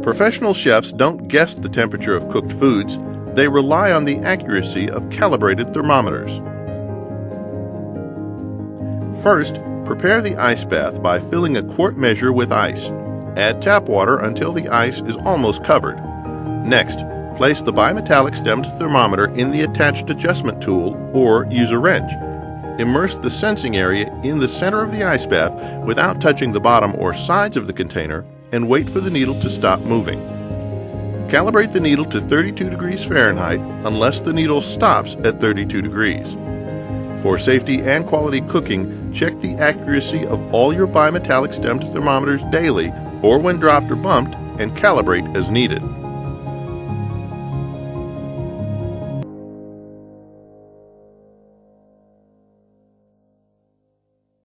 Professional chefs don't guess the temperature of cooked foods. They rely on the accuracy of calibrated thermometers. First, prepare the ice bath by filling a quart measure with ice. Add tap water until the ice is almost covered. Next, place the bimetallic stemmed thermometer in the attached adjustment tool or use a wrench. Immerse the sensing area in the center of the ice bath without touching the bottom or sides of the container and wait for the needle to stop moving. Calibrate the needle to 32 degrees Fahrenheit unless the needle stops at 32 degrees. For safety and quality cooking, check the accuracy of all your bimetallic stemmed thermometers daily or when dropped or bumped and calibrate as needed.